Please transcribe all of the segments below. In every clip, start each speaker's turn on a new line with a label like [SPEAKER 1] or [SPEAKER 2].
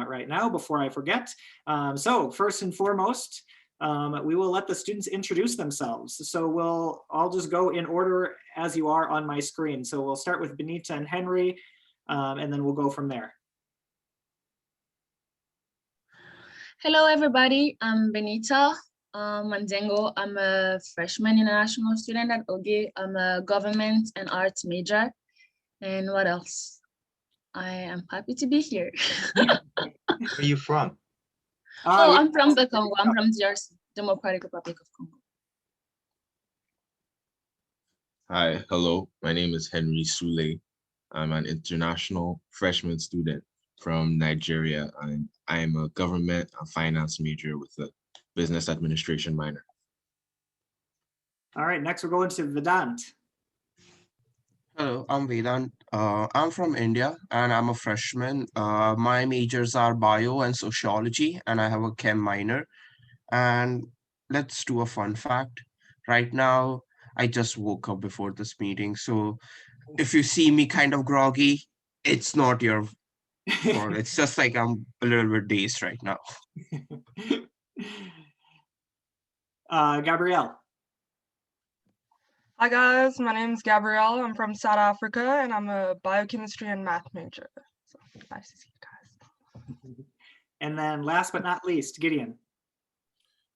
[SPEAKER 1] that right now before I forget. So first and foremost, we will let the students introduce themselves. So I'll just go in order as you are on my screen. So we'll start with Benita and Henry, and then we'll go from there.
[SPEAKER 2] Hello, everybody. I'm Benita Mandengo. I'm a freshman international student at OGE. I'm a government and arts major. And what else? I am happy to be here.
[SPEAKER 3] Where are you from?
[SPEAKER 2] I'm from the Congo. I'm from DRC, Democratic Republic of Congo.
[SPEAKER 4] Hi, hello. My name is Henry Sule. I'm an international freshman student from Nigeria, and I am a government and finance major with a business administration minor.
[SPEAKER 1] All right, next we're going to Vedant.
[SPEAKER 5] Hello, I'm Vedant. I'm from India and I'm a freshman. My majors are bio and sociology, and I have a chem minor. And let's do a fun fact. Right now, I just woke up before this meeting. So if you see me kind of groggy, it's not your fault. It's just like I'm a little bit dazed right now.
[SPEAKER 1] Gabrielle.
[SPEAKER 6] Hi guys, my name is Gabrielle. I'm from South Africa and I'm a biochemistry and math major. So nice to see you guys.
[SPEAKER 1] And then last but not least, Gideon.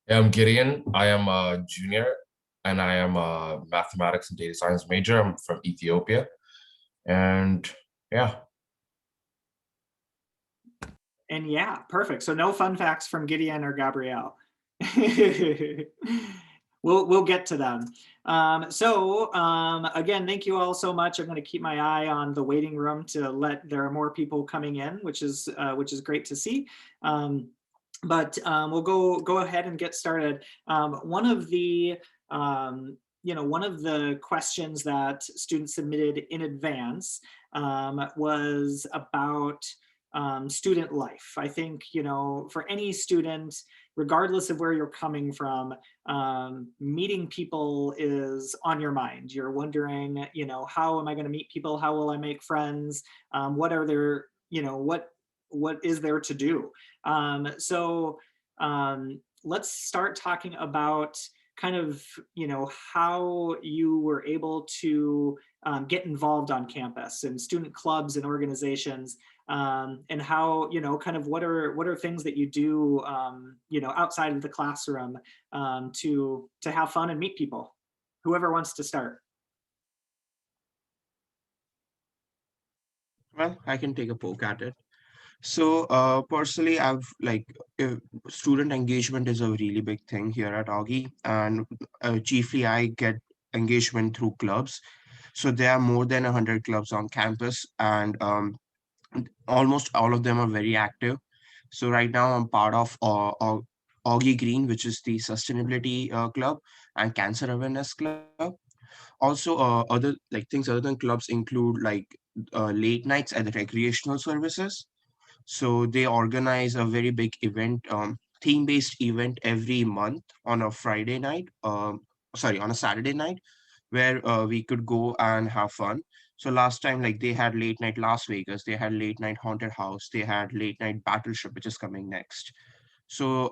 [SPEAKER 7] Yeah, I'm Gideon. I am a junior and I am a mathematics and data science major. I'm from Ethiopia. And yeah.
[SPEAKER 1] And yeah, perfect. So no fun facts from Gideon or Gabrielle. We'll get to them. Again, thank you all so much. I'm going to keep my eye on the waiting room to let there are more people coming in, which is great to see. We'll go ahead and get started. One of the questions that students submitted in advance was about student life. I think, for any student, regardless of where you're coming from, meeting people is on your mind. You're wondering, how am I going to meet people? How will I make friends? What are there, what is there to do? Let's start talking about kind of, how you were able to get involved on campus and student clubs and organizations, and how, kind of what are things that you do, outside of the classroom to have fun and meet people. Whoever wants to start.
[SPEAKER 5] Well, I can take a poke at it. So personally, student engagement is a really big thing here at Augie, and chiefly I get engagement through clubs. So there are more than 100 clubs on campus, and almost all of them are very active. So right now I'm part of Augie Green, which is the sustainability club, and cancer awareness club. Also, other things other than clubs include late nights at the recreational services. So they organize a very big event, theme-based event every month on a Friday night, on a Saturday night, where we could go and have fun. So last time, they had late night Las Vegas, they had late night haunted house, they had late night battleship, which is coming next. So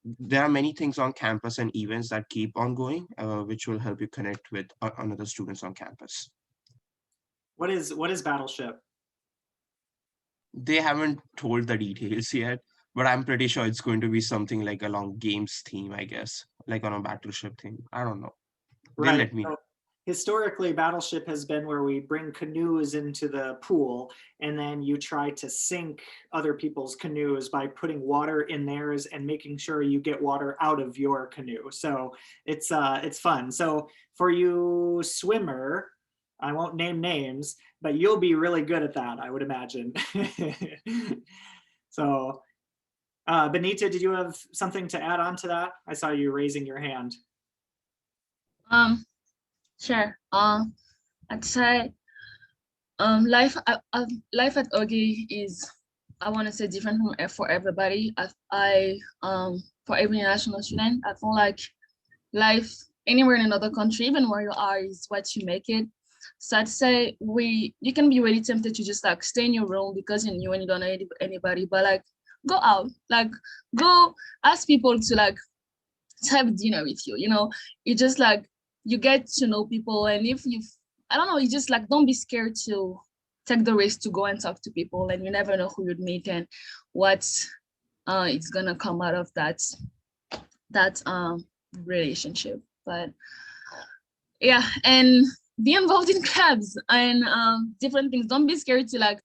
[SPEAKER 5] there are many things on campus and events that keep on going, which will help you connect with another students on campus.
[SPEAKER 1] What is Battleship?
[SPEAKER 5] They haven't told the details yet, but I'm pretty sure it's going to be something like along games theme, I guess, like on a battleship theme. I don't know. They'll let me know.
[SPEAKER 1] Historically, Battleship has been where we bring canoes into the pool and then you try to sink other people's canoes by putting water in theirs and making sure you get water out of your canoe. So it's fun. So for you swimmer, I won't name names, but you'll be really good at that, I would imagine. So Benita, did you have something to add on to that? I saw you raising your hand.
[SPEAKER 2] Sure. I'd say life at OGE is, I want to say, different for everybody. For every national student, I feel like life anywhere in another country, even where you are, is what you make it. So I'd say you can be really tempted to just stay in your room because you don't know anybody, but go out, like go ask people to like have dinner with you. You know, you just like you get to know people, and if you, I don't know, you just like don't be scared to take the risk to go and talk to people, and you never know who you'd meet and what it's gonna come out of that relationship. But yeah, and be involved in clubs and different things. Don't be scared to like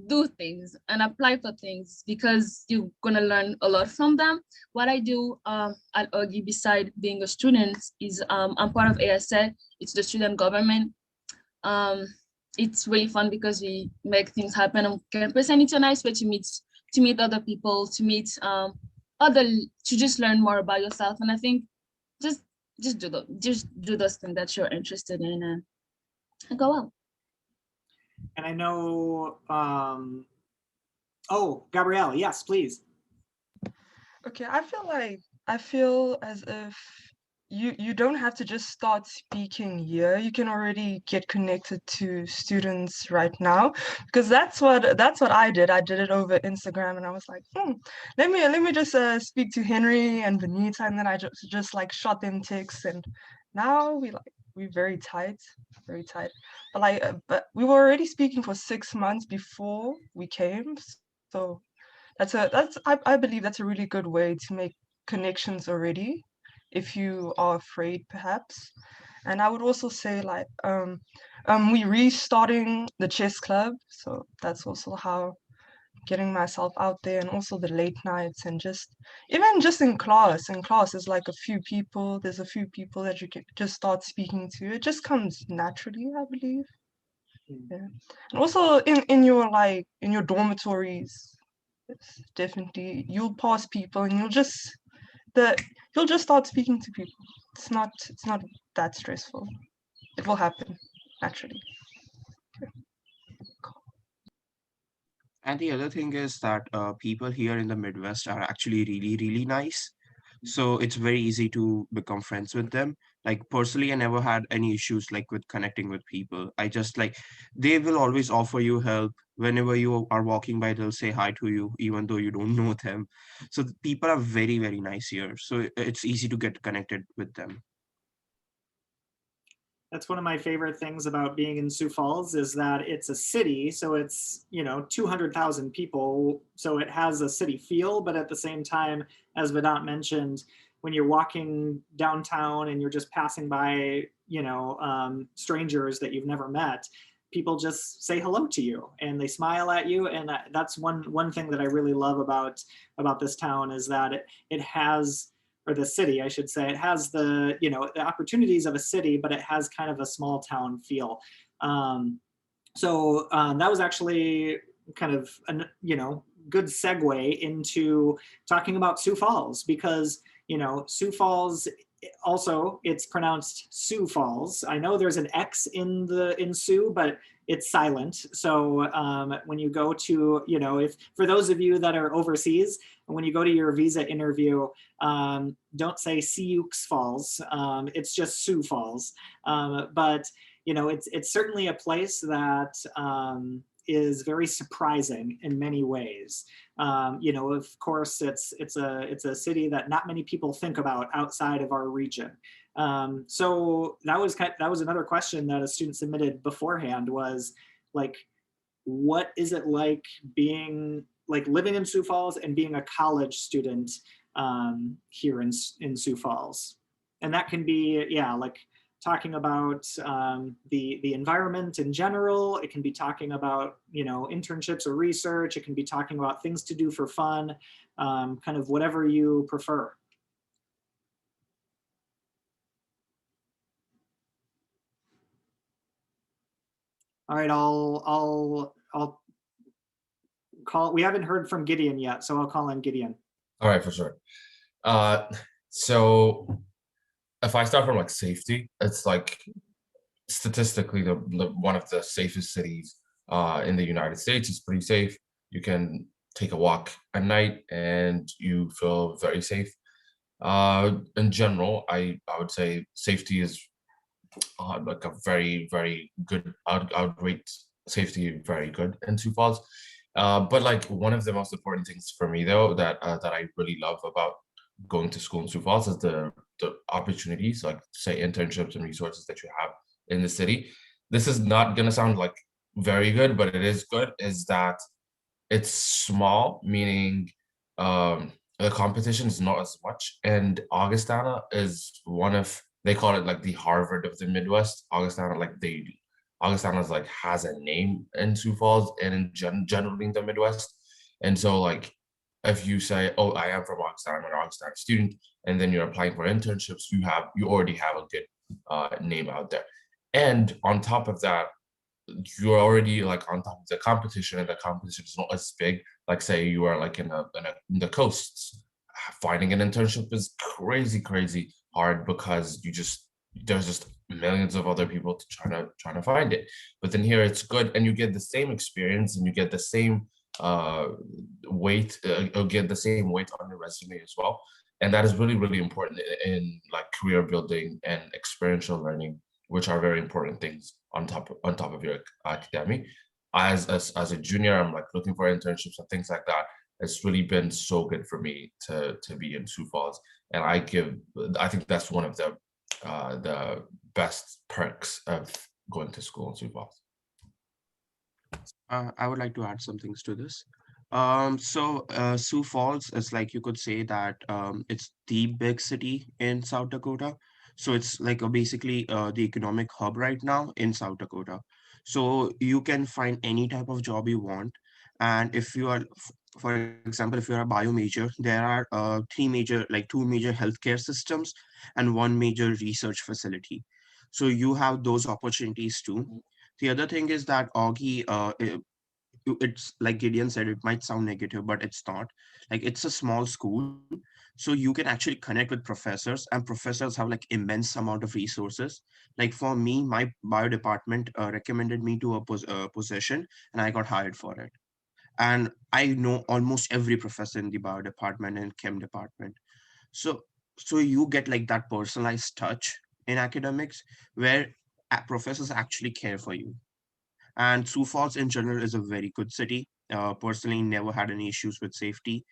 [SPEAKER 2] do things and apply for things because you're gonna learn a lot from them. What I do at Augie beside being a student is I'm part of ASA. It's the student government. Um, it's really fun because we make things happen on campus, and it's a nice way to meet other people, to meet other to just learn more about yourself. And I think just just do those things that you're interested in and go out.
[SPEAKER 1] And I know, oh, Gabrielle, yes, please.
[SPEAKER 6] Okay, I feel as if you don't have to just start speaking here. You can already get connected to students right now, because that's what I did. I did it over Instagram, and I was like, let me just speak to Henry and Benita, and then I just like shot them texts, and now we're very tight, very tight. But we were already speaking for 6 months before we came, so I believe that's a really good way to make connections already if you are afraid perhaps. And I would also say like we restarting the chess club, so that's also how getting myself out there, and also the late nights, and just even just in class is like there's a few people that you can just start speaking to. It just comes naturally, I believe. Yeah. And also in your like in your dormitories, it's definitely you'll pass people, and you'll just start speaking to people. It's not that stressful. It will happen naturally.
[SPEAKER 5] And the other thing is that people here in the Midwest are actually really, really nice. So it's very easy to become friends with them. Like personally, I never had any issues like with connecting with people. I just like they will always offer you help. Whenever you are walking by, they'll say hi to you, even though you don't know them. So the people are very, very nice here. So it's easy to get connected with them.
[SPEAKER 1] That's one of my favorite things about being in Sioux Falls is that it's a city, so it's 200,000 people, so it has a city feel, but at the same time, as Vedant mentioned, when you're walking downtown and you're just passing by strangers that you've never met, people just say hello to you and they smile at you, and that's one thing that I really love about this town is that it has, or the city, I should say, it has the opportunities of a city, but it has kind of a small town feel. That was actually kind of good segue into talking about Sioux Falls, because Sioux Falls, also it's pronounced Sioux Falls. I know there's an X in Sioux, but it's silent. So when you go to, if for those of you that are overseas, when you go to your visa interview, don't say Sioux Falls. It's just Sioux Falls. But it's certainly a place that is very surprising in many ways. Of course, it's a city that not many people think about outside of our region. So that was another question that a student submitted beforehand, was like, what is it like being like living in Sioux Falls and being a college student here in Sioux Falls? And that can be, like talking about the environment in general. It can be talking about, internships or research. It can be talking about things to do for fun, kind of whatever you prefer. All right, I'll call, we haven't heard from Gideon yet, so I'll call in Gideon.
[SPEAKER 7] All right, for sure. So if I start from like safety, it's like statistically the one of the safest cities in the United States. It's pretty safe. You can take a walk at night and you feel very safe. In general, I would say safety is like a very, very good. I would rate safety very good in Sioux Falls. But like one of the most important things for me though that I really love about going to school in Sioux Falls is the opportunities, like say internships and resources that you have in the city. This is not gonna sound like very good, but it is good, is that it's small, meaning the competition is not as much. And Augustana is one of, they call it like the Harvard of the Midwest. Augustana is like has a name in Sioux Falls and in generally in the Midwest. And so like if you say, oh, I am from Augustana, I'm an Augustana student, and then you're applying for internships, you already have a good name out there. And on top of that, you're already like on top of the competition, and the competition is not as big. Like say you are like in the coasts, finding an internship is crazy hard because there's just millions of other people trying to find it. But then here it's good, and you get the same experience, and you get the same weight, you'll get the same weight on your resume as well. And that is really important in like career building and experiential learning, which are very important things on top of your academy. As a junior, I'm like looking for internships and things like that. It's really been so good for me to be in Sioux Falls, and I think that's one of the best perks of going to school in Sioux Falls.
[SPEAKER 5] I would like to add some things to this. Sioux Falls is like you could say that it's the big city in South Dakota. So it's like basically the economic hub right now in South Dakota. So you can find any type of job you want. And if you are, for example, if you're a bio major, there are two major healthcare systems and one major research facility. So you have those opportunities too. The other thing is that Augie, it's like Gideon said, it might sound negative, but it's not. Like it's a small school, so you can actually connect with professors, and professors have like immense amount of resources. Like for me, my bio department recommended me to a position, and I got hired for it. And I know almost every professor in the bio department and chem department. So you get like that personalized touch in academics where professors actually care for you. And Sioux Falls in general is a very good city. Personally, never had any issues with safety.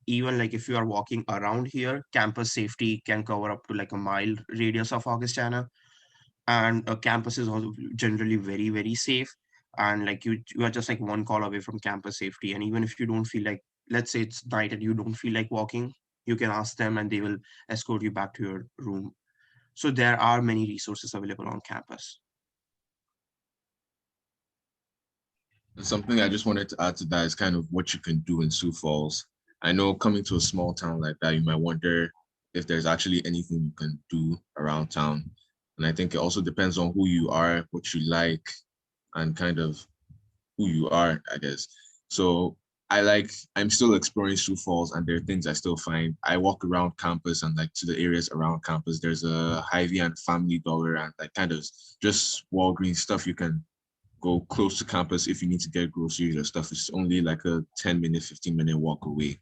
[SPEAKER 5] Even like if you are walking around here, campus safety can cover up to like a mile radius of Augustana, and campus is also generally very safe. And like you are just like one call away from campus safety. And even if you don't feel like, let's say it's night and you don't feel like walking, you can ask them and they will escort you back to your room. So there are many resources available on campus.
[SPEAKER 4] And something I just wanted to add to that is kind of what you can do in Sioux Falls. I know coming to a small town like that, you might wonder if there's actually anything you can do around town. And I think it also depends on who you are, what you like, and kind of who you are, I guess. So I'm still exploring Sioux Falls, and there are things I still find. I walk around campus and like to the areas around campus. There's a Hy-Vee and Family Dollar and like kind of just Walgreens stuff you can go close to campus if you need to get groceries or stuff. It's only like a 10-minute, 15-minute walk away.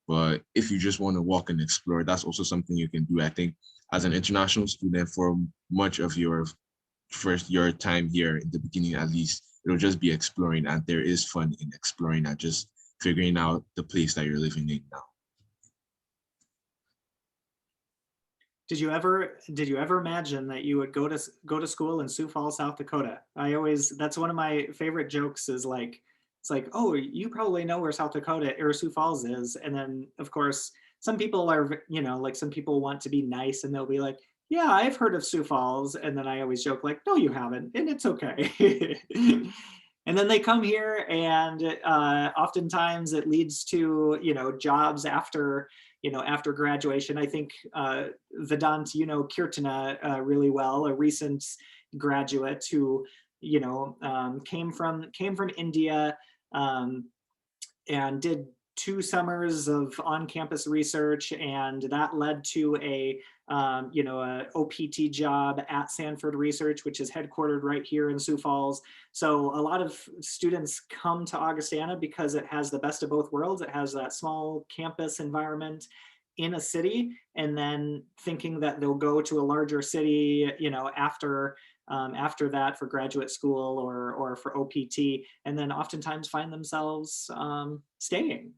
[SPEAKER 4] But if you just want to walk and explore, that's also something you can do. I think as an international student, for much of your time here in the beginning, at least, it'll just be exploring, and there is fun in exploring and just figuring out the place that you're living in now.
[SPEAKER 1] Did you ever imagine that you would go to school in Sioux Falls, South Dakota? That's one of my favorite jokes is like, it's like, oh, you probably know where South Dakota or Sioux Falls is. And then of course, some people are, like some people want to be nice and they'll be like, yeah, I've heard of Sioux Falls. And then I always joke like, no, you haven't, and it's okay. And then they come here, and oftentimes it leads to, jobs after graduation. I think Vedant, Kirtana really well, a recent graduate who, came from India, and did 2 summers of on-campus research, and that led to a OPT job at Sanford Research, which is headquartered right here in Sioux Falls. So a lot of students come to Augustana because it has the best of both worlds. It has that small campus environment in a city, and then thinking that they'll go to a larger city, after after that for graduate school or for OPT, and then oftentimes find themselves staying,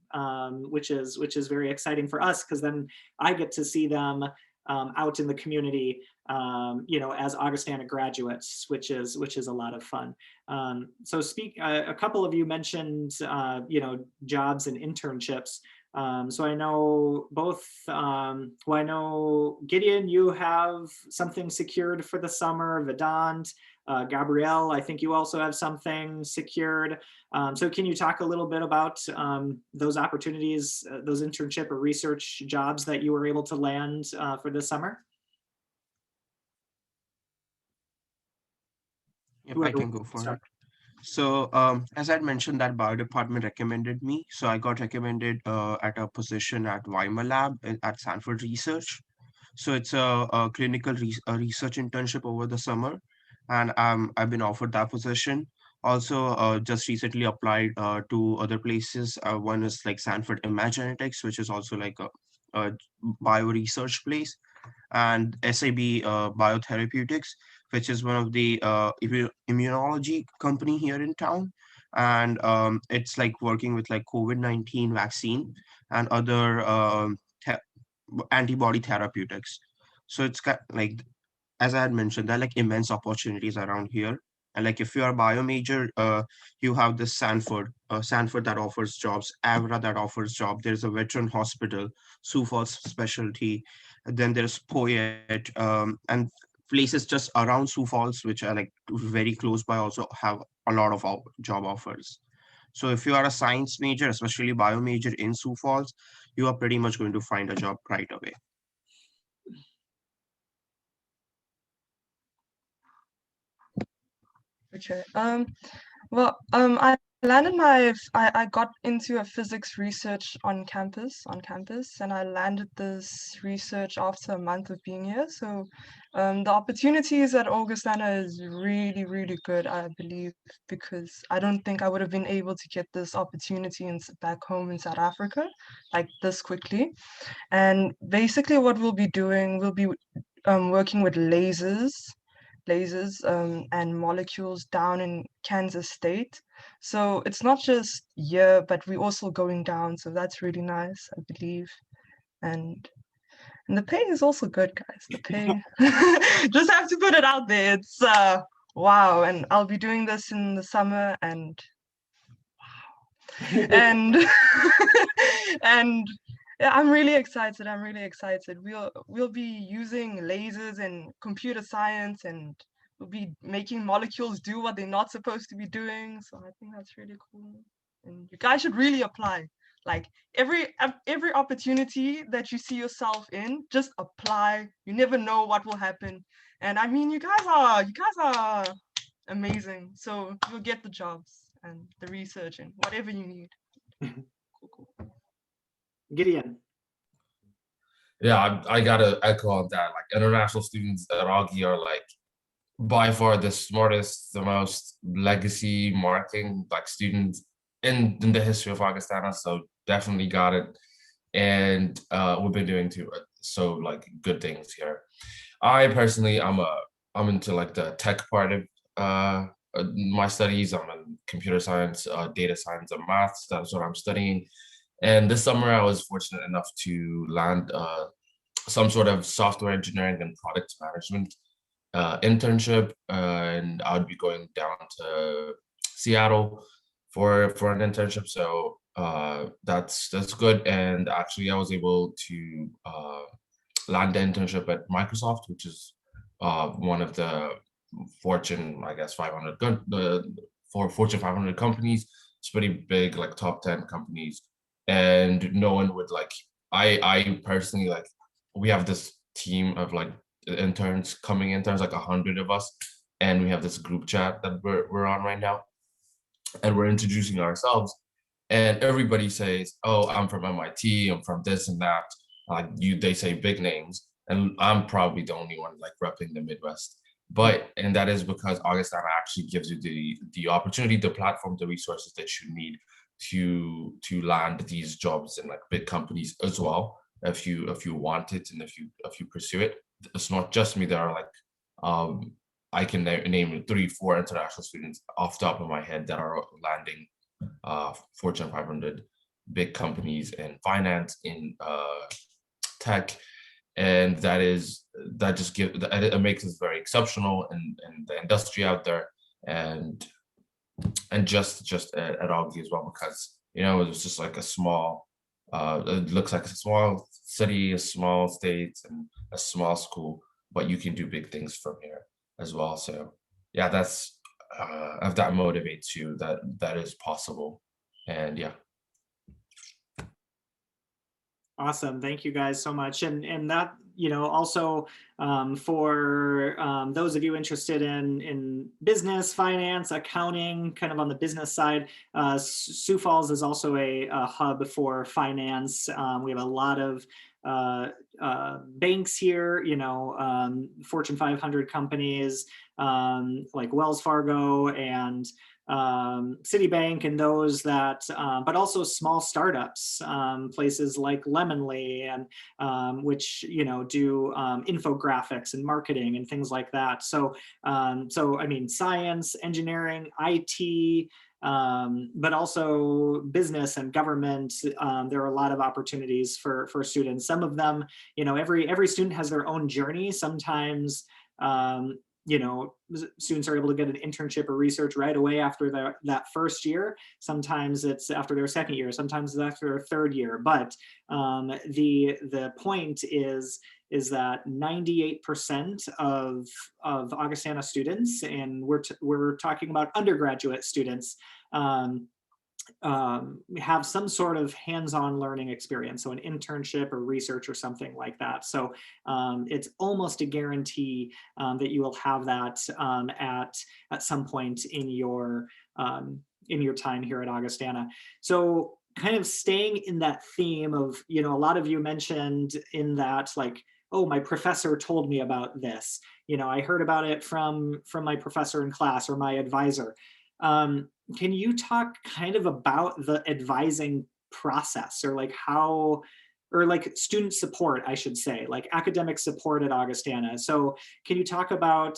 [SPEAKER 1] which is very exciting for us, because then I get to see them out in the community, as Augustana graduates, which is a lot of fun. So a couple of you mentioned, jobs and internships. So I know both, I know Gideon, you have something secured for the summer. Vedant, Gabrielle, I think you also have something secured. So can you talk a little bit about those opportunities, those internship or research jobs that you were able to land for this summer?
[SPEAKER 5] Yep, I can go for it. So as I mentioned, that bio department recommended me. So I got recommended at a position at Weimar Lab at Sanford Research. So it's a clinical research internship over the summer, and I've been offered that position. Also, just recently applied to other places. One is like Sanford Imagenetics, which is also like a bio research place, and SAB Biotherapeutics, which is one of the immunology company here in town. And it's like working with like COVID-19 vaccine and other antibody therapeutics. So it's like, as I had mentioned, there are like immense opportunities around here. And like if you are a bio major, you have this Sanford that offers jobs, Avra that offers job. There's a veteran hospital, Sioux Falls specialty. And then there's Poet, and places just around Sioux Falls, which are like very close by, also have a lot of job offers. So if you are a science major, especially bio major in Sioux Falls, you are pretty much going to find a job right away.
[SPEAKER 6] Okay. I landed I got into a physics research on campus, and I landed this research after a month of being here. So the opportunities at Augustana is really, really good, I believe, because I don't think I would have been able to get this opportunity back home in South Africa like this quickly. And basically what we'll be doing, we'll be working with lasers and molecules down in Kansas State. So it's not just here, but we're also going down. So that's really nice, I believe. And the pay is also good, guys. The pay, just have to put it out there. It's wow. And I'll be doing this in the summer, and wow. And and yeah, I'm really excited. I'm really excited. We'll be using lasers and computer science, and we'll be making molecules do what they're not supposed to be doing. So I think that's really cool. And you guys should really apply. Like every opportunity that you see yourself in, just apply. You never know what will happen. And I mean, you guys are amazing. So you'll get the jobs and the research and whatever you need. Cool.
[SPEAKER 1] Gideon.
[SPEAKER 7] Yeah, I gotta echo on that. Like international students at Augie are like by far the smartest, the most legacy marking like students in the history of Augustana. So definitely got it. And we've been doing so like good things here. I personally I'm into like the tech part of my studies. I'm in computer science, data science, and maths. That's what I'm studying. And this summer, I was fortunate enough to land some sort of software engineering and product management internship, and I would be going down to Seattle for an internship. So that's good. And actually, I was able to land an internship at Microsoft, which is one of the Fortune, I guess, 500 for Fortune 500 companies. It's pretty big, like top 10 companies, and no one would like. I personally like. We have this team of like interns, like 100 of us, and we have this group chat that we're on right now, and we're introducing ourselves, and everybody says, "Oh, I'm from MIT. I'm from this and that." Like they say big names, and I'm probably the only one like repping the Midwest. And that is because Augustana actually gives you the opportunity, the platform, the resources that you need to land these jobs in like big companies as well, if you want it and if you pursue it. It's not just me. There are like I can name 3-4 international students off the top of my head that are landing Fortune 500 big companies in finance, in tech, and that just it makes us very exceptional in the industry out there, and just at Augie as well, because it was just like a small it looks like a small city, a small state, and a small school, but you can do big things from here as well. So yeah, that's if that motivates you, that is possible. And yeah.
[SPEAKER 1] Awesome. Thank you guys so much. And that, also for those of you interested in business, finance, accounting, kind of on the business side, Sioux Falls is also a hub for finance. We have a lot of banks here, Fortune 500 companies like Wells Fargo and Citibank, and those that, but also small startups, places like Lemonly, and which do infographics and marketing and things like that. So, I mean, science, engineering, IT, but also business and government. There are a lot of opportunities for students. Some of them, every student has their own journey. Sometimes students are able to get an internship or research right away after that first year. Sometimes it's after their second year, sometimes it's after their third year. But the point is that 98% of Augustana students, and we're talking about undergraduate students, have some sort of hands-on learning experience, so an internship or research or something like that. So it's almost a guarantee that you will have that at some point in your time here at Augustana. So kind of staying in that theme of, a lot of you mentioned in that, like, oh, my professor told me about this. I heard about it from my professor in class or my advisor. Can you talk kind of about the advising process, or like how, or like student support, I should say, like academic support at Augustana? So can you talk about,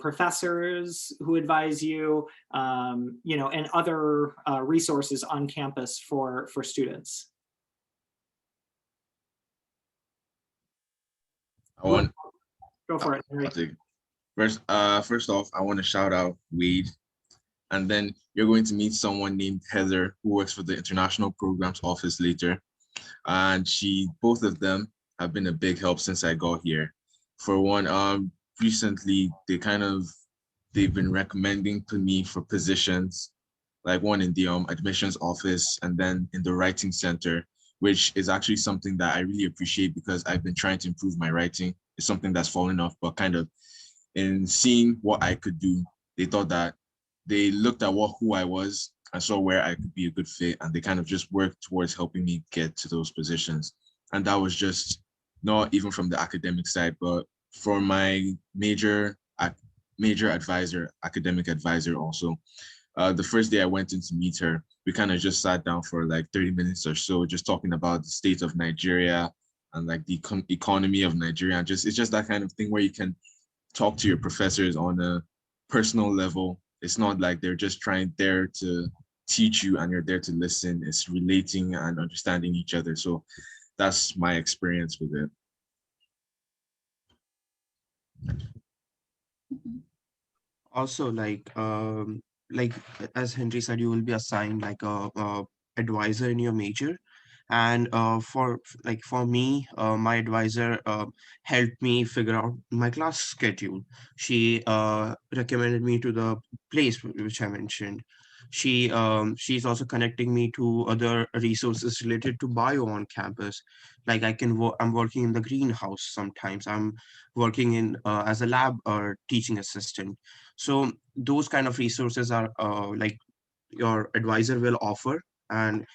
[SPEAKER 1] professors who advise you, and other resources on campus for students? Go for it, Henry.
[SPEAKER 4] First off, I want to shout out Wade, and then you're going to meet someone named Heather who works for the International Programs Office later. And both of them have been a big help since I got here. For one, recently they've been recommending to me for positions, like one in the admissions office and then in the writing center, which is actually something that I really appreciate because I've been trying to improve my writing. It's something that's fallen off, but kind of in seeing what I could do, they thought that they looked at who I was and saw where I could be a good fit, and they kind of just worked towards helping me get to those positions. And that was just not even from the academic side, but for my major advisor, academic advisor also. The first day I went in to meet her, we kind of just sat down for like 30 minutes or so, just talking about the state of Nigeria and like the economy of Nigeria. And it's just that kind of thing where you can talk to your professors on a personal level. It's not like they're just there to teach you and you're there to listen. It's relating and understanding each other. So that's my experience with it.
[SPEAKER 5] Also, like as Henry said, you will be assigned like a advisor in your major. And for me, my advisor helped me figure out my class schedule. She recommended me to the place which I mentioned. She's also connecting me to other resources related to bio on campus. Like I'm working in the greenhouse sometimes. I'm working in as a lab or teaching assistant. So those kind of resources are like your advisor will offer. And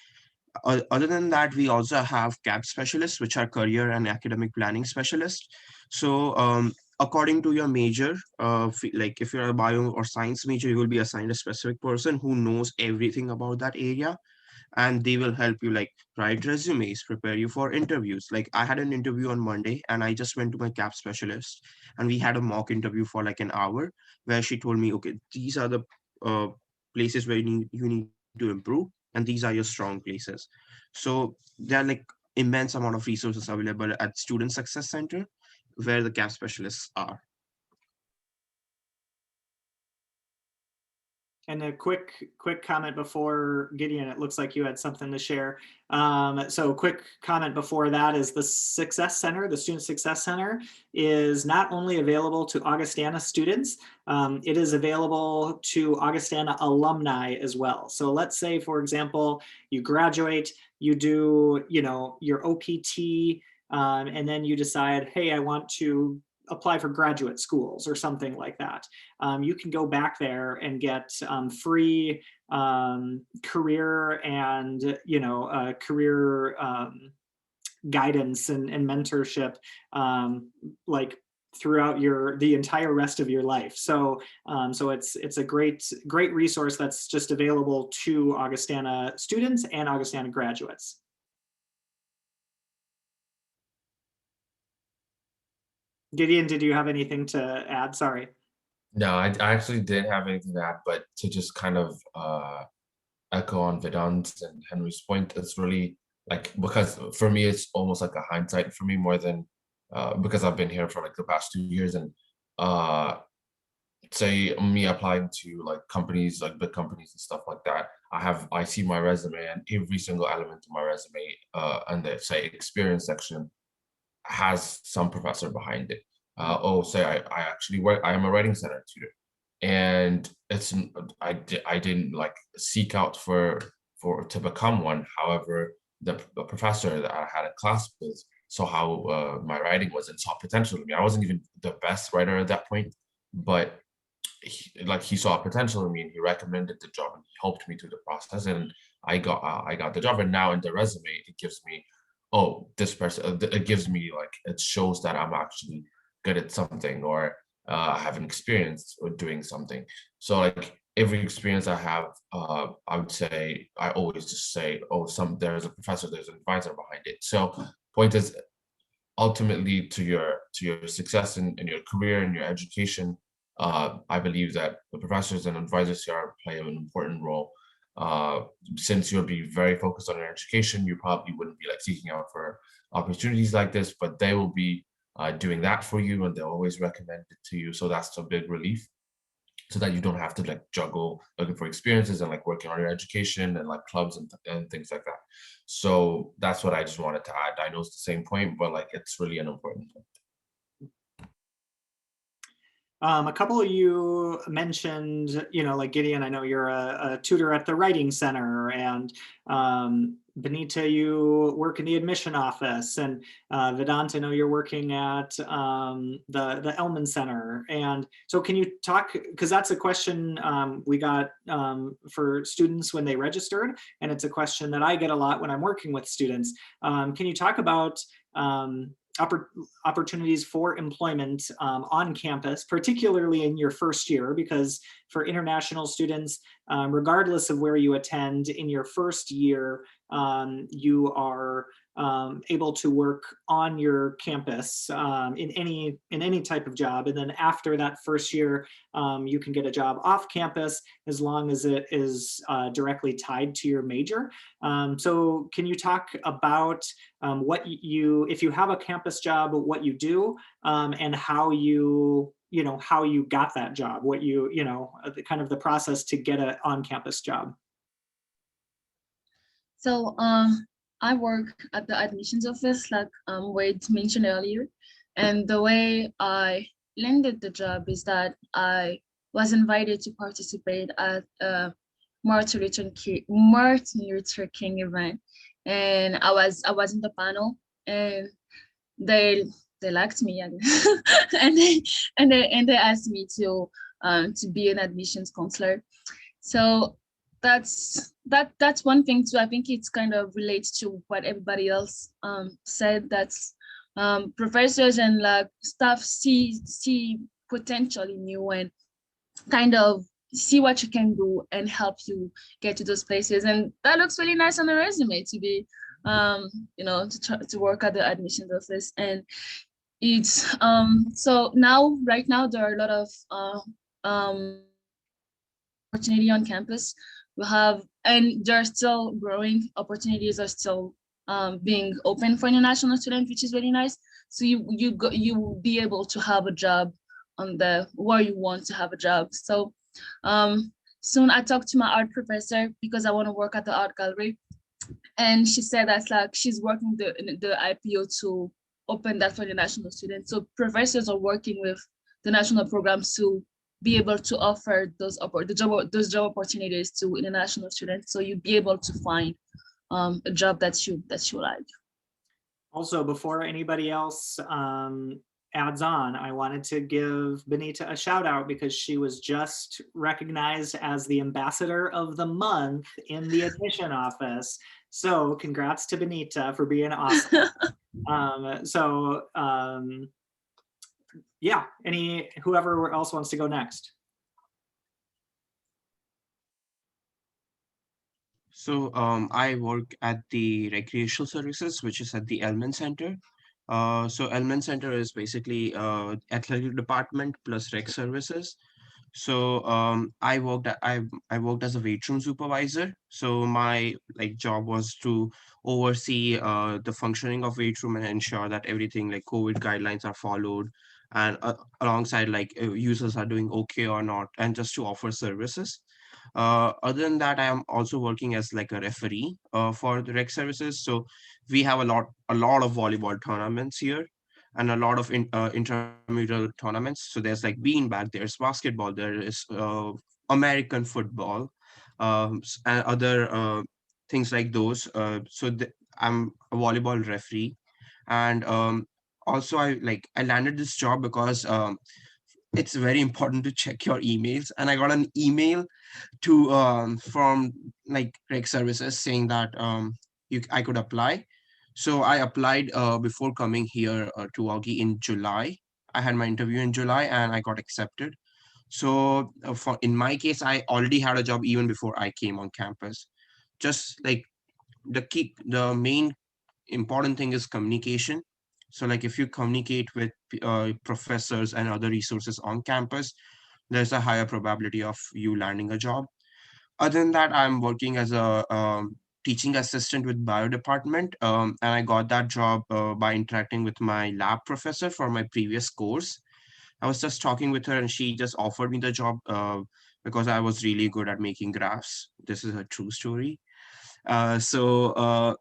[SPEAKER 5] other than that, we also have CAP specialists, which are career and academic planning specialists. So according to your major, like if you're a bio or science major, you will be assigned a specific person who knows everything about that area. and they will help you like write resumes, prepare you for interviews. Like I had an interview on Monday and I just went to my CAP specialist and we had a mock interview for like an hour where she told me, okay, these are the uh, places where you need to improve and these are your strong places. So there are like immense amount of resources available at Student Success Center where the CAP specialists are.
[SPEAKER 1] And a quick comment before Gideon, it looks like you had something to share. So quick comment before that is the Success Center, the Student Success Center is not only available to Augustana students, it is available to Augustana alumni as well. So let's say, for example, you graduate, you do, your OPT, and then you decide, hey, I want to apply for graduate schools or something like that. You can go back there and get free career and career guidance and mentorship like throughout the entire rest of your life. So it's a great resource that's just available to Augustana students and Augustana graduates. Gideon, did you have anything to add? Sorry.
[SPEAKER 7] No, I actually didn't have anything to add, but to just kind of echo on Vedant and Henry's point, it's really like, because for me, it's almost like a hindsight for me more than because I've been here for like the past 2 years, and say me applying to like companies, like big companies and stuff like that, I see my resume and every single element of my resume and the say experience section has some professor behind it. Say I actually work, I am a writing center tutor, and I didn't like seek out for to become one. However, the professor that I had a class with saw how my writing was and saw potential in me. I wasn't even the best writer at that point, but he saw potential in me and he recommended the job and he helped me through the process, and I got the job. And now in the resume, it gives me, oh, this person, it gives me like, it shows that I'm actually good at something, or I have an experience with doing something. So like every experience I have, I would say, I always just say, oh, there's a professor, there's an advisor behind it. So point is, ultimately to your success in your career and your education, I believe that the professors and advisors here play an important role. Since you'll be very focused on your education, you probably wouldn't be like seeking out for opportunities like this, but they will be doing that for you, and they'll always recommend it to you. So that's a big relief, so that you don't have to like juggle looking for experiences and like working on your education and like clubs and things like that. So that's what I just wanted to add. I know it's the same point, but like it's really an important point.
[SPEAKER 1] A couple of you mentioned, like Gideon, I know you're a tutor at the Writing Center, and Benita, you work in the admission office, and Vedant, I know you're working at the Elman Center. And so can you talk, because that's a question we got for students when they registered, and it's a question that I get a lot when I'm working with students. Can you talk about opportunities for employment on campus, particularly in your first year, because for international students, regardless of where you attend in your first year, you are able to work on your campus in any type of job. And then after that first year, you can get a job off campus as long as it is directly tied to your major. So can you talk about what if you have a campus job, what you do, and how you got that job, what kind of the process to get an on-campus job?
[SPEAKER 2] So I work at the admissions office, like Wade mentioned earlier. And the way I landed the job is that I was invited to participate at a Martin Luther King event, and I was in the panel, and they liked me, and and they asked me to be an admissions counselor. So that's one thing too. I think it's kind of relates to what everybody else said. That's professors and like staff see potential in you and kind of see what you can do and help you get to those places. And that looks really nice on the resume to be, to work at the admissions office. And it's so now, right now, there are a lot of opportunity on campus. We have, and there are still growing opportunities are still being open for international students, which is really nice. So you will be able to have a job on the where you want to have a job. So soon I talked to my art professor because I want to work at the art gallery, and she said that's like she's working the IPO to open that for the national students. So professors are working with the national programs to be able to offer those job opportunities to international students. So you'd be able to find a job that you like.
[SPEAKER 1] Also, before anybody else adds on, I wanted to give Benita a shout out because she was just recognized as the ambassador of the month in the admission office. So congrats to Benita for being awesome. Yeah, whoever else wants to go next.
[SPEAKER 5] So I work at the recreational services, which is at the Element Center. So Element Center is basically athletic department plus rec services. So I worked as a weight room supervisor. So my job was to oversee the functioning of weight room and ensure that everything like COVID guidelines are followed, and alongside users are doing okay or not, and just to offer services. Other than that, I am also working as like a referee for the rec services. So we have a lot of volleyball tournaments here, and a lot of intramural tournaments. So there's like beanbag, there's basketball, there is American football, and other things like those. I'm a volleyball referee, and also I landed this job because it's very important to check your emails, and I got an email to from like rec services saying that I could apply. So I applied before coming here to Augie in July. I had my interview in July and I got accepted. So for in my case, I already had a job even before I came on campus. Just like the main important thing is communication. So like if you communicate with professors and other resources on campus, there's a higher probability of you landing a job. Other than that, I'm working as a teaching assistant with bio department, and I got that job by interacting with my lab professor for my previous course. I was just talking with her, and she just offered me the job because I was really good at making graphs. This is a true story. Uh, so uh,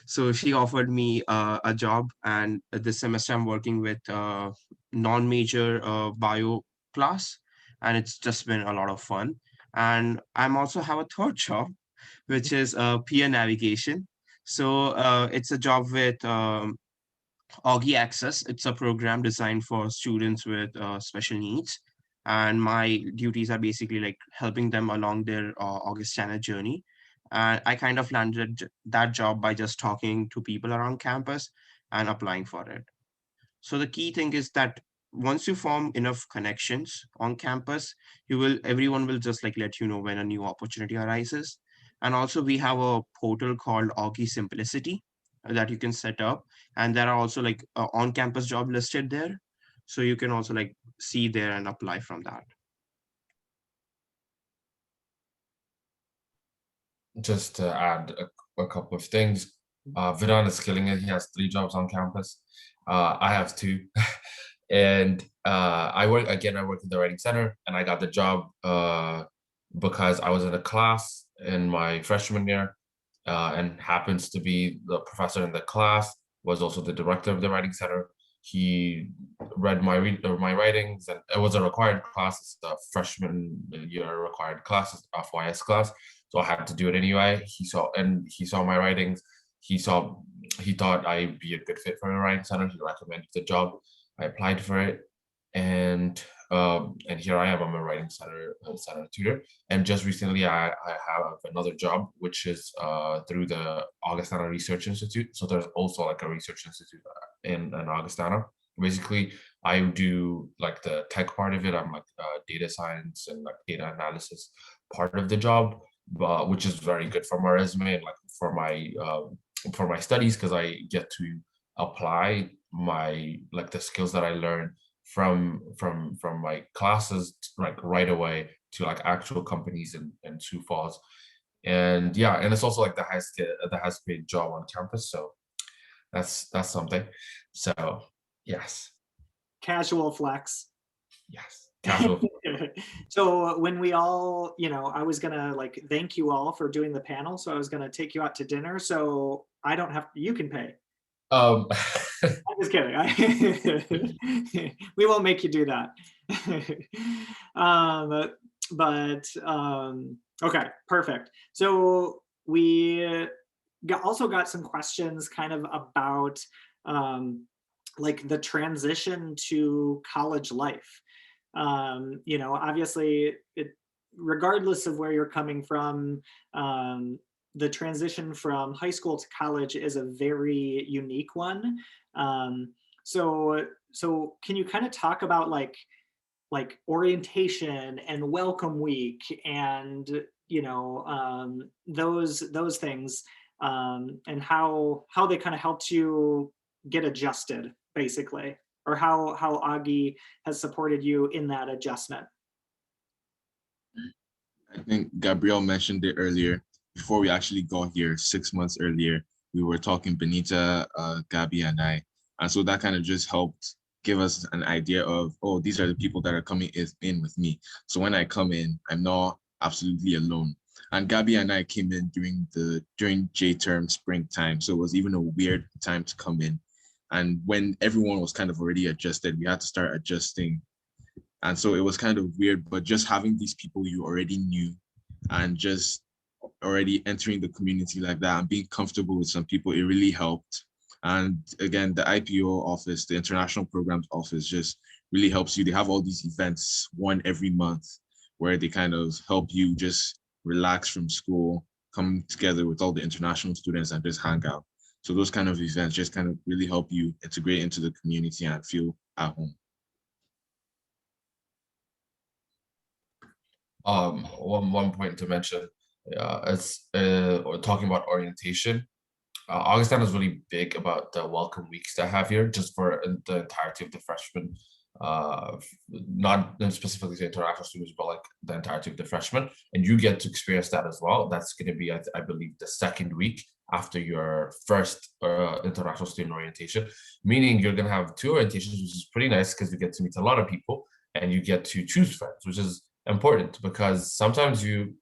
[SPEAKER 5] so she offered me a job, and this semester I'm working with non-major bio class, and it's just been a lot of fun. And I'm also have a third job, which is peer navigation. So it's a job with Augie Access. It's a program designed for students with special needs. And my duties are basically like helping them along their Augustana journey. And I kind of landed that job by just talking to people around campus and applying for it. So the key thing is that once you form enough connections on campus, everyone will just like let you know when a new opportunity arises. And also we have a portal called Augie Simplicity that you can set up. And there are also like on-campus job listed there. So you can also like see there and apply from that.
[SPEAKER 7] Just to add a couple of things, Vidhan is killing it. He has 3 jobs on campus. I have 2. And I work in the writing center, and I got the job because I was in a class in my freshman year, and happens to be the professor in the class was also the director of the writing center. He read my writings, and it was a required class. It's a freshman year required class, it's FYS class. So I had to do it anyway. He saw my writings. He thought I'd be a good fit for the writing center. He recommended the job. I applied for it, and here I am. I'm a writing center tutor. And just recently, I have another job, which is through the Augustana Research Institute. So there's also like a research institute in Augustana. Basically, I do like the tech part of it. I'm like data science and like data analysis part of the job, which is very good for my resume and like for my studies, because I get to apply my like the skills that I learned from my classes like right away to like actual companies in Sioux Falls. And yeah, and it's also like the highest paid job on campus, so that's something. So yes,
[SPEAKER 1] Casual flex.
[SPEAKER 7] yes, casual.
[SPEAKER 1] So when we all, I was gonna like thank you all for doing the panel. So I was gonna take you out to dinner. So I don't have, you can pay.
[SPEAKER 7] Um,
[SPEAKER 1] I'm just kidding. We won't make you do that. Okay, perfect. So we also got some questions kind of about like the transition to college life. Obviously, regardless of where you're coming from, the transition from high school to college is a very unique one. So can you kind of talk about like orientation and welcome week and those things, and how they kind of helped you get adjusted, basically, or how Augie has supported you in that adjustment?
[SPEAKER 4] I think Gabrielle mentioned it earlier. Before we actually got here, 6 months earlier, we were talking, Benita, Gabby, and I. And so that kind of just helped give us an idea of, oh, these are the people that are coming in with me. So when I come in, I'm not absolutely alone. And Gabby and I came in during J term springtime. So it was even a weird time to come in. And when everyone was kind of already adjusted, we had to start adjusting. And so it was kind of weird, but just having these people you already knew and just already entering the community like that and being comfortable with some people, it really helped. And again, the IPO office, the International Programs Office, just really helps you. They have all these events, one every month, where they kind of help you just relax from school, come together with all the international students and just hang out. So those kind of events just kind of really help you integrate into the community and feel at home.
[SPEAKER 7] One point to mention, it's or talking about orientation. Augustana is really big about the welcome weeks they have here, just for the entirety of the freshmen, not specifically the international students, but like the entirety of the freshmen, and you get to experience that as well. That's going to be, I believe, the second week after your first international student orientation, meaning you're going to have two orientations, which is pretty nice because you get to meet a lot of people and you get to choose friends, which is important because sometimes you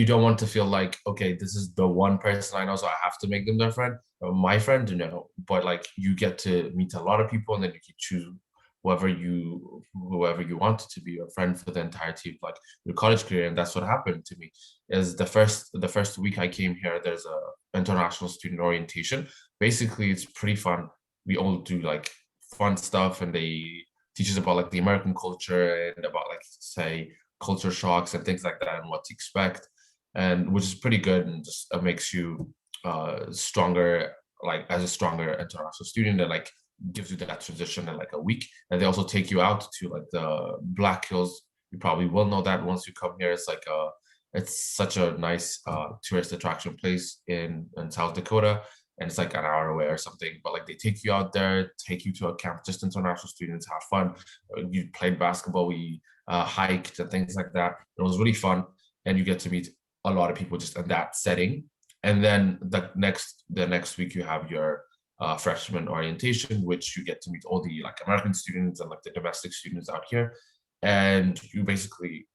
[SPEAKER 7] don't want to feel like, okay, this is the one person I know, so I have to make them their friend or my friend. No, but like you get to meet a lot of people, and then you can choose whoever you want to be your friend for the entirety of like your college career. And that's what happened to me. Is the first week I came here, there's a international student orientation. Basically, it's pretty fun. We all do like fun stuff, and they teach us about like the American culture and about like say culture shocks and things like that and what to expect, and which is pretty good, and just makes you stronger, like as a stronger international student, and like gives you that transition in like a week. And they also take you out to like the Black Hills. You probably will know that once you come here. It's like it's such a nice tourist attraction place in South Dakota, and it's like an hour away or something. But like they take you out there, take you to a camp, just international students, have fun. You played basketball, we hiked and things like that. It was really fun, and you get to meet a lot of people just in that setting. And then the next week you have your freshman orientation, which you get to meet all the like American students and like the domestic students out here, and you basically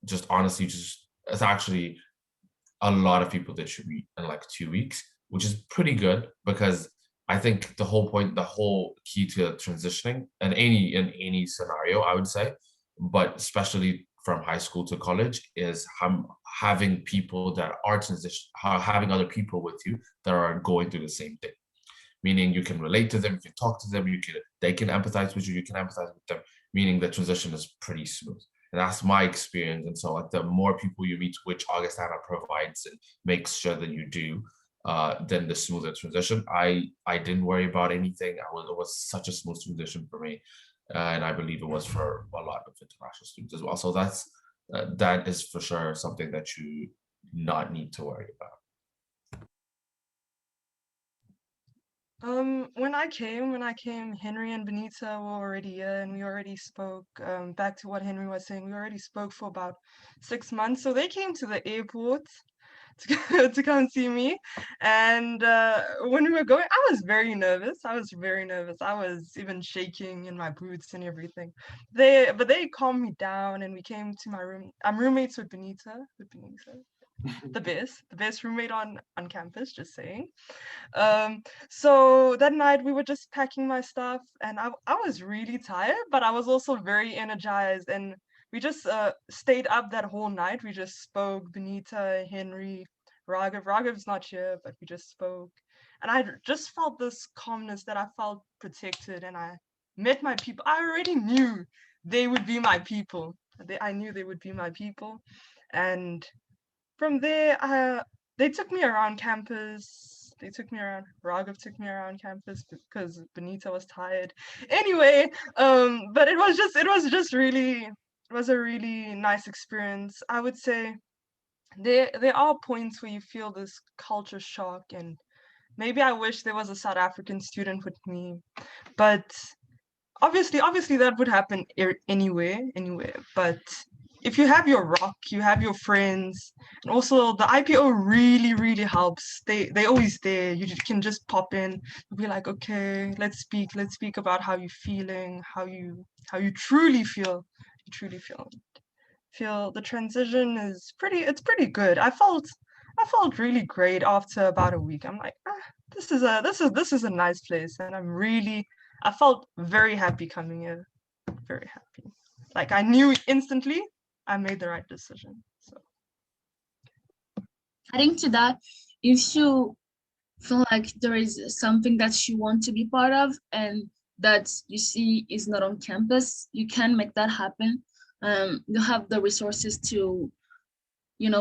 [SPEAKER 7] just honestly just it's actually a lot of people that should meet in like 2 weeks, which is pretty good because I think the whole key to transitioning in any scenario, I would say, but especially from high school to college, is having people that are having other people with you that are going through the same thing. Meaning you can relate to them, you can talk to them, they can empathize with you, you can empathize with them. Meaning the transition is pretty smooth. And that's my experience. And so like the more people you meet, which Augustana provides and makes sure that you do, then the smoother transition. I didn't worry about anything. It was such a smooth transition for me, and I believe it was for a lot of international students as well. So that is for sure something that you not need to worry about.
[SPEAKER 6] When I came, Henry and Benita were already here, and we already spoke. Back to what Henry was saying, we already spoke for about 6 months. So they came to the airport to come see me, and when we were going, I was very nervous. I was very nervous. I was even shaking in my boots and everything. But they calmed me down, and we came to my room. I'm roommates with Benita. The best roommate on campus. Just saying. So that night we were just packing my stuff, and I was really tired, but I was also very energized, and we just stayed up that whole night. We just spoke, Benita, Henry, Raghev's not here, but we just spoke, and I just felt this calmness, that I felt protected, and I met my people. I already knew they would be my people. I knew they would be my people, and from there, they took me around campus. They took me around. Raghav took me around campus because Benita was tired. Anyway, but it was a really nice experience. I would say there are points where you feel this culture shock, and maybe I wish there was a South African student with me, but obviously that would happen anywhere. But if you have your rock, you have your friends, and also the IPO really helps. They always there. You can just pop in, be like, okay, let's speak about how you're feeling, how you truly feel. You truly feel the transition is pretty good. I felt really great after about a week. I'm like, this is a nice place, and I felt very happy coming here. Very happy. Like I knew instantly I made the right decision. So
[SPEAKER 2] Adding to that, if you feel like there is something that you want to be part of and that you see is not on campus, you can make that happen. You have the resources to,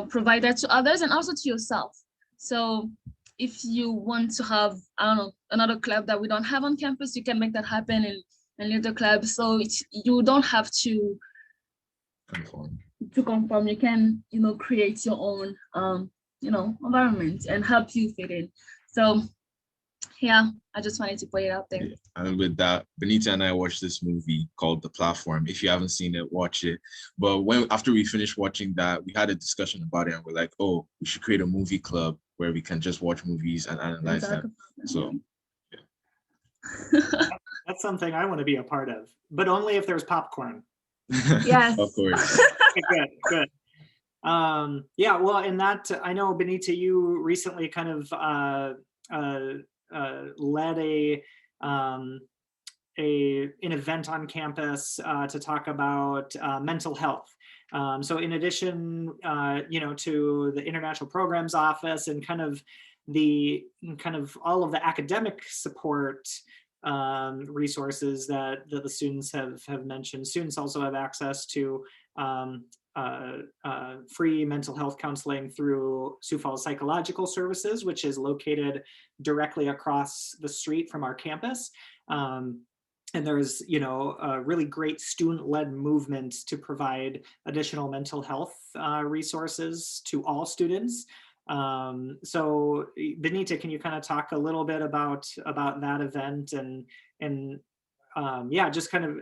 [SPEAKER 2] provide that to others and also to yourself. So if you want to have, I don't know, another club that we don't have on campus, you can make that happen and lead the club. So you don't have to
[SPEAKER 4] Conform.
[SPEAKER 2] You can, create your own, environment and help you fit in. So yeah, I just wanted to put it out there.
[SPEAKER 4] Yeah. And with that, Benita and I watched this movie called The Platform. If you haven't seen it, watch it. But after we finished watching that, we had a discussion about it, and we're like, oh, we should create a movie club where we can just watch movies and analyze them. So
[SPEAKER 1] That's something I want to be a part of, but only if there's popcorn.
[SPEAKER 2] Yes.
[SPEAKER 4] Of course.
[SPEAKER 1] Okay, good. Yeah, well, in that, I know, Benita, you recently kind of led an event on campus to talk about mental health. So in addition, to the International Programs Office and kind of all of the academic support resources that the students have mentioned, students also have access to free mental health counseling through Sioux Falls Psychological Services, which is located directly across the street from our campus. And there's, a really great student-led movement to provide additional mental health resources to all students. So Benita, can you kind of talk a little bit about that event and yeah, just kind of,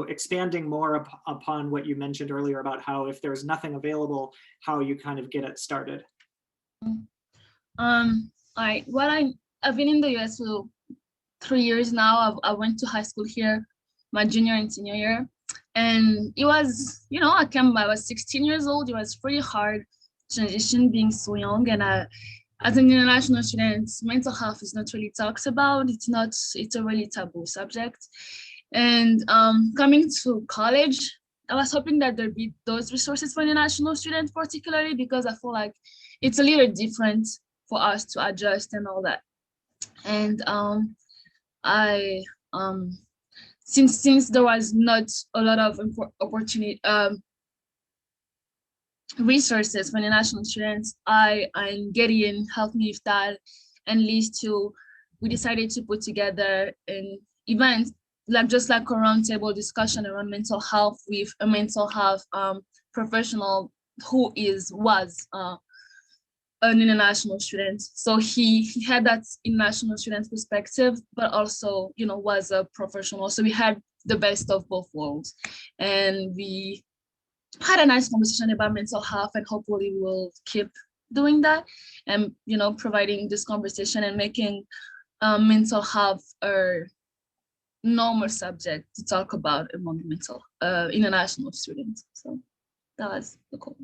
[SPEAKER 1] expanding more upon what you mentioned earlier about how if there's nothing available, how you kind of get it started.
[SPEAKER 2] I've been in the US for 3 years now. I went to high school here, my junior and senior year. And it was, I was 16 years old. It was pretty hard transition being so young. And as an international student, mental health is not really talked about. It's a really taboo subject. And coming to college, I was hoping that there'd be those resources for international students, particularly because I feel like it's a little different for us to adjust and all that. And since there was not a lot of opportunity resources for international students, and Gideon helped me with that. and leads to, we decided to put together an event, like just like a roundtable discussion around mental health with a mental health professional who was an international student. So he had that international student perspective, but also, you know, was a professional. So we had the best of both worlds. And we had a nice conversation about mental health, and hopefully we'll keep doing that and, you know, providing this conversation and making mental health a normal subject to talk about among mental international students. So that was the goal.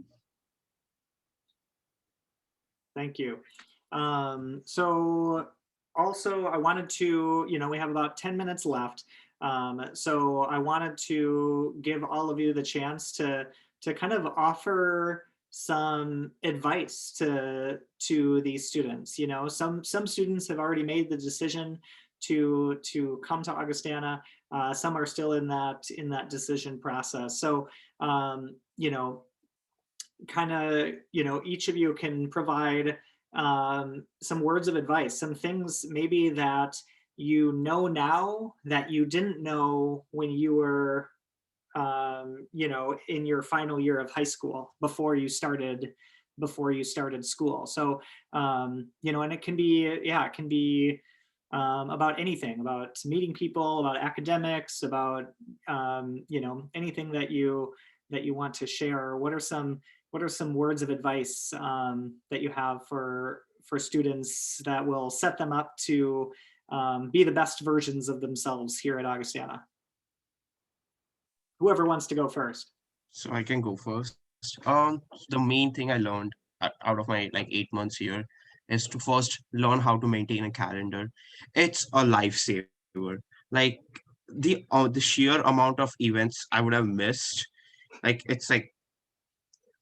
[SPEAKER 1] Thank you. So also I wanted to, you know, we have about 10 minutes left. So I wanted to give all of you the chance to kind of offer some advice to these students. You know, some students have already made the decision to come to Augustana. Some are still in that decision process. So you know, kind of, you know, each of you can provide some words of advice, some things maybe that you know now that you didn't know when you were, you know, in your final year of high school before you started school. So, you know, and it can be, yeah, it can be about anything, about meeting people, about academics, about, you know, anything that you want to share. What are some words of advice that you have for students that will set them up to be the best versions of themselves here at Augustana? Whoever wants to go first.
[SPEAKER 5] So I can go first. The main thing I learned out of my like 8 months here is to first learn how to maintain a calendar. It's a lifesaver. Like the sheer amount of events I would have missed. Like it's like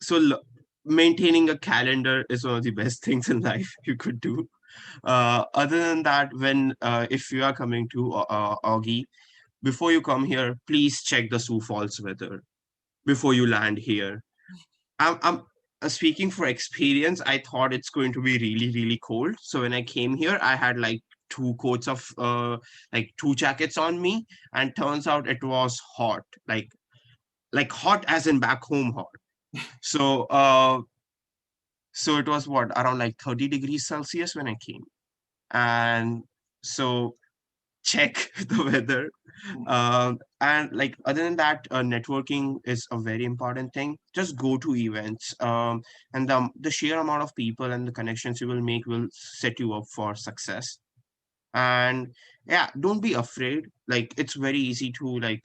[SPEAKER 5] so maintaining a calendar is one of the best things in life you could do. Other than that, when if you are coming to Augie, before you come here, please check the Sioux Falls weather before you land here. I'm speaking for experience. I thought it's going to be really, really cold. So when I came here, I had like two coats of like two jackets on me, and turns out it was hot, like hot as in back home hot. So so it was what around like 30 degrees Celsius when I came, and so check the weather. And like other than that, networking is a very important thing. Just go to events, and the sheer amount of people and the connections you will make will set you up for success. And yeah, don't be afraid. Like it's very easy to like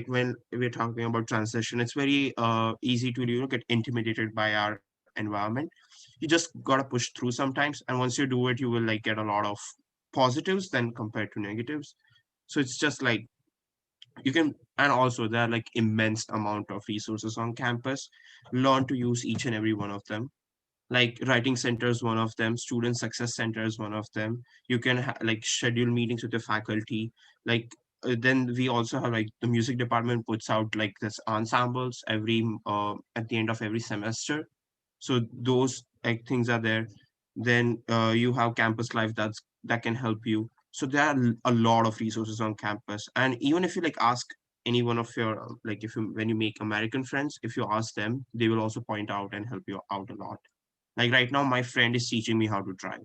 [SPEAKER 5] when we're talking about transition, it's very easy to get intimidated by our environment. You just gotta push through sometimes, and once you do it, you will like get a lot of positives than compared to negatives. So it's just like you can, and also there are like immense amount of resources on campus. Learn to use each and every one of them. Like writing center is one of them, student success center is one of them. You can like schedule meetings with the faculty. Like then we also have like the music department puts out like this ensembles every at the end of every semester. So those like things are there. Then you have campus life that can help you. So there are a lot of resources on campus. And even if you like ask any one of your like if you when you make American friends, if you ask them, they will also point out and help you out a lot. Like right now, my friend is teaching me how to drive.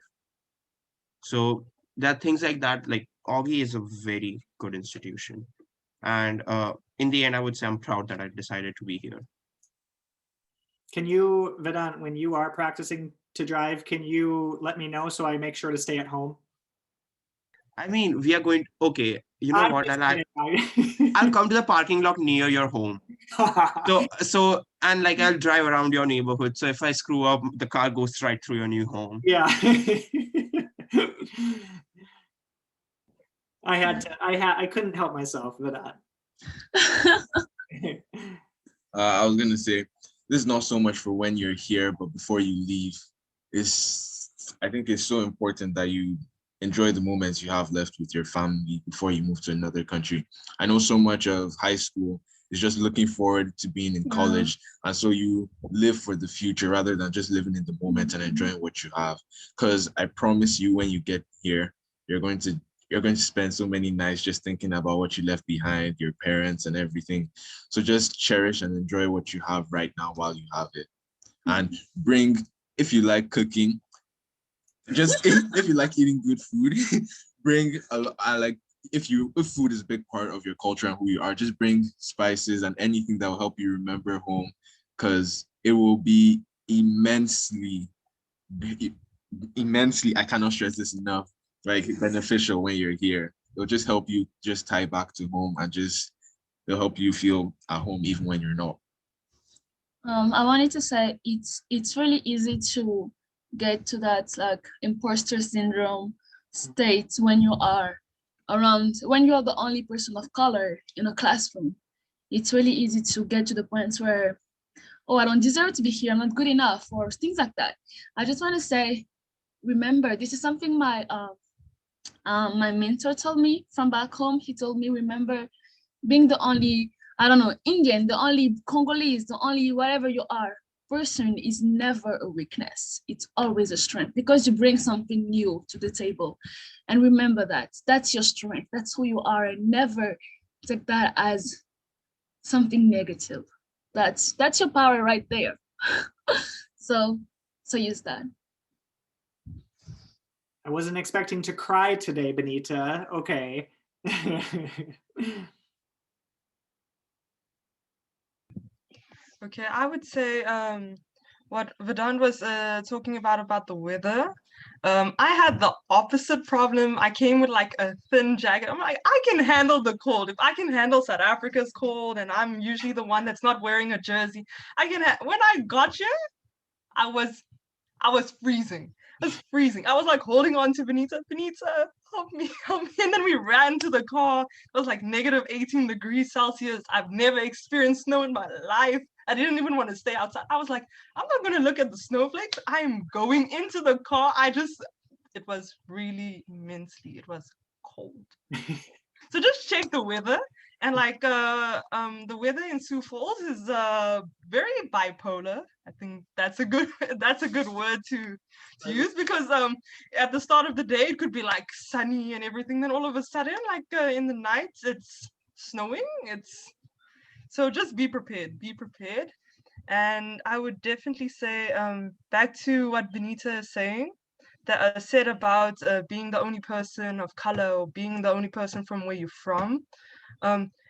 [SPEAKER 5] So there are things like that. Like Augie is a very good institution. And in the end, I would say I'm proud that I decided to be here.
[SPEAKER 1] Can you, Vedant, when you are practicing to drive, can you let me know so I make sure to stay at home?
[SPEAKER 5] I mean, we are going, okay, you know
[SPEAKER 1] I'm
[SPEAKER 5] what?
[SPEAKER 1] just
[SPEAKER 5] I'll come to the parking lot near your home. So, and like I'll drive around your neighborhood. So if I screw up, the car goes right through your new home.
[SPEAKER 1] Yeah. I couldn't help myself with that.
[SPEAKER 4] I was gonna say this is not so much for when you're here, but before you leave. I think it's so important that you enjoy the moments you have left with your family before you move to another country. I know so much of high school is just looking forward to being in college. And so you live for the future rather than just living in the moment and enjoying what you have. Because I promise you, when you get here, you're going to spend so many nights just thinking about what you left behind, your parents and everything. So just cherish and enjoy what you have right now while you have it. And bring, if you like cooking, just if you like eating good food, bring I like, if food is a big part of your culture and who you are, just bring spices and anything that will help you remember home, because it will be immensely, I cannot stress this enough, like beneficial when you're here. It'll just help you just tie back to home, and just it'll help you feel at home even when you're not.
[SPEAKER 2] I wanted to say it's really easy to get to that like imposter syndrome state when you are when you're the only person of color in a classroom. It's really easy to get to the point where, oh, I don't deserve to be here, I'm not good enough, or things like that. I just want to say, remember, this is something my mentor told me from back home. He told me, remember, being the only, I don't know, Indian, the only Congolese, the only whatever you are, person is never a weakness. It's always a strength, because you bring something new to the table. And remember that. That's your strength. That's who you are. And never take that as something negative. That's your power right there. So use that.
[SPEAKER 1] I wasn't expecting to cry today, Benita. Okay.
[SPEAKER 6] Okay, I would say what Vedant was talking about the weather. I had the opposite problem. I came with like a thin jacket. I'm like, I can handle the cold. If I can handle South Africa's cold, and I'm usually the one that's not wearing a jersey, I can. When I got here, I was freezing. I was freezing. I was like holding on to Benita. Benita, help me, help me. And then we ran to the car. It was like negative 18 degrees Celsius. I've never experienced snow in my life. I didn't even want to stay outside. I was like, I'm not going to look at the snowflakes. I'm going into the car. It was really immensely, it was cold. So just check the weather. And like the weather in Sioux Falls is very bipolar. I think that's a good word to use, because at the start of the day it could be like sunny and everything, then all of a sudden like in the night it's snowing. So just be prepared. And I would definitely say back to what Benita is saying, that said about being the only person of color, or being the only person from where you're from.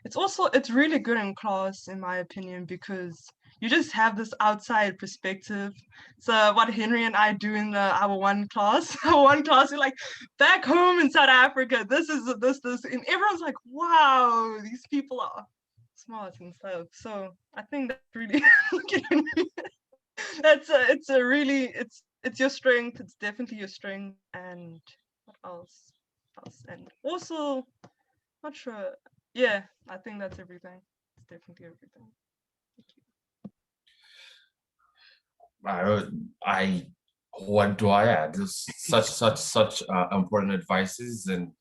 [SPEAKER 6] It's really good in class, in my opinion, because you just have this outside perspective. So what Henry and I do in our one class, we're like, back home in South Africa, this is this, and everyone's like, wow, these people are smart and stuff. So I think that's really it's your strength. It's definitely your strength. And what else? And also, not sure. Yeah, I think that's everything. It's definitely everything.
[SPEAKER 7] What do I add? There's such important advices, and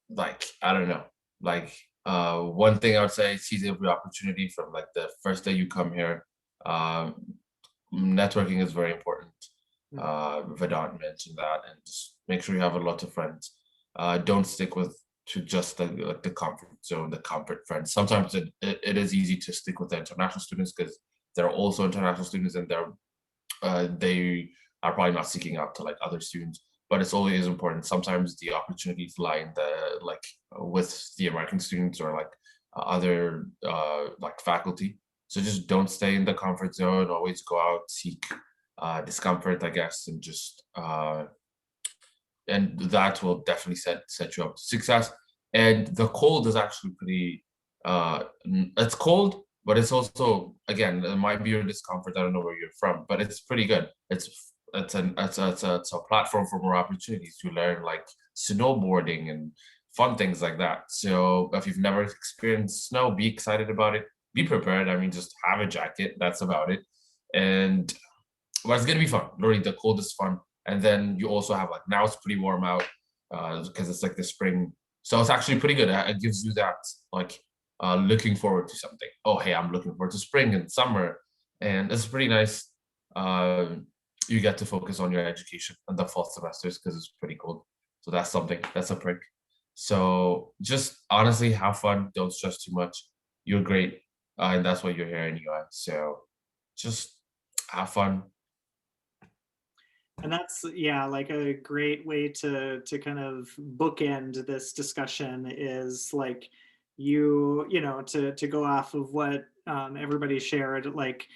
[SPEAKER 7] like, I don't know, like one thing I would say, seize every opportunity from like the first day you come here. Networking is very important. Vedant mentioned that, and just make sure you have a lot of friends. Don't stick to just the comfort zone, the comfort friends. Sometimes it is easy to stick with the international students, because they're also international students, and they are probably not seeking out to like other students. But it's always important. Sometimes the opportunities lie in with the American students, or like other like faculty. So just don't stay in the comfort zone. Always go out, seek discomfort, I guess, and just and that will definitely set you up to success. And the cold is actually pretty. It's cold, but it's also, again, it might be your discomfort. I don't know where you're from, but it's pretty good. It's a platform for more opportunities to learn like snowboarding and fun things like that. So if you've never experienced snow, be excited about it. Be prepared. I mean, just have a jacket. That's about it. And well, it's gonna be fun. Literally, the cold is fun. And then you also have like, now it's pretty warm out because it's like the spring. So it's actually pretty good. It gives you that like looking forward to something. Oh, hey, I'm looking forward to spring and summer, and it's pretty nice. You get to focus on your education and the fall semesters because it's pretty cold. So that's something. That's a prick. So just honestly have fun. Don't stress too much. You're great, and that's why you're here anyway. So just have fun.
[SPEAKER 1] And that's, yeah, like a great way to kind of bookend this discussion is like you know, to go off of what everybody shared, like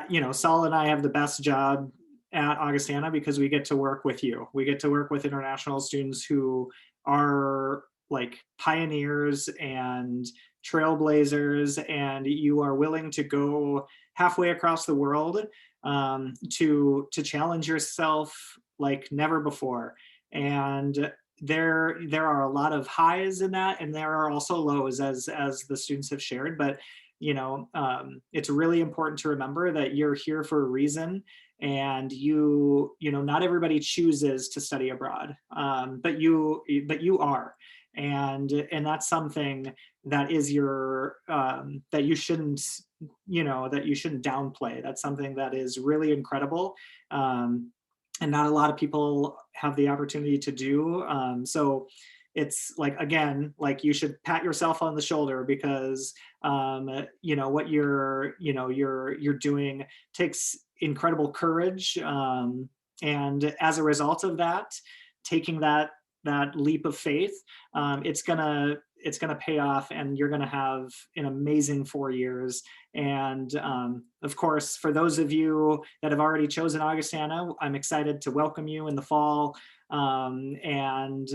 [SPEAKER 1] you know, Saul and I have the best job at Augustana because we get to work with you. We get to work with international students who are like pioneers and trailblazers, and you are willing to go halfway across the world to challenge yourself like never before. And there are a lot of highs in that, and there are also lows, as the students have shared. But you know, it's really important to remember that you're here for a reason, and you know, not everybody chooses to study abroad, but you are. And that's something that is your that you shouldn't, you know, that you shouldn't downplay. That's something that is really incredible, and not a lot of people have the opportunity to do. So it's like, again, like you should pat yourself on the shoulder because you know what you're doing takes incredible courage, and as a result of that, taking that leap of faith, it's gonna pay off, and you're gonna have an amazing 4 years. And of course, for those of you that have already chosen Augustana, I'm excited to welcome you in the fall. And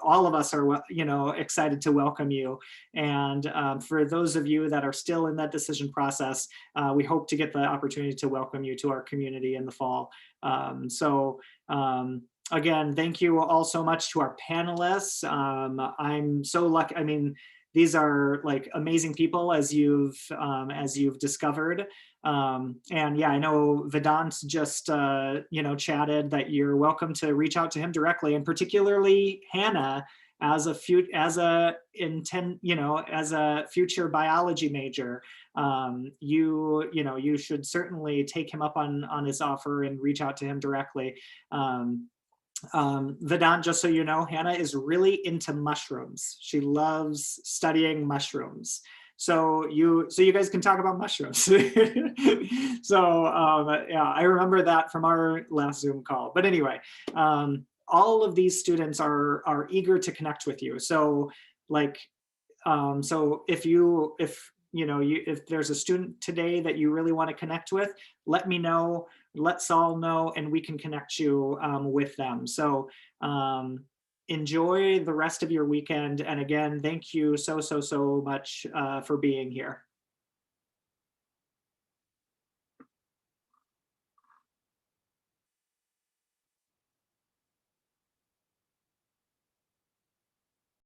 [SPEAKER 1] all of us are, you know, excited to welcome you. And for those of you that are still in that decision process, we hope to get the opportunity to welcome you to our community in the fall. Again, thank you all so much to our panelists. I'm so lucky. I mean, these are like amazing people, as you've discovered. And yeah, I know Vedant just you know, chatted that you're welcome to reach out to him directly, and particularly Hannah, as a you know, as a future biology major. You know, you should certainly take him up on his offer and reach out to him directly. Vedant, just so you know, Hannah is really into mushrooms. She loves studying mushrooms. So you guys can talk about mushrooms. So yeah, I remember that from our last Zoom call. But anyway, all of these students are eager to connect with you. So like, so if you know, if there's a student today that you really want to connect with, let me know, let Saul know, and we can connect you with them. So enjoy the rest of your weekend. And again, thank you so much for being here.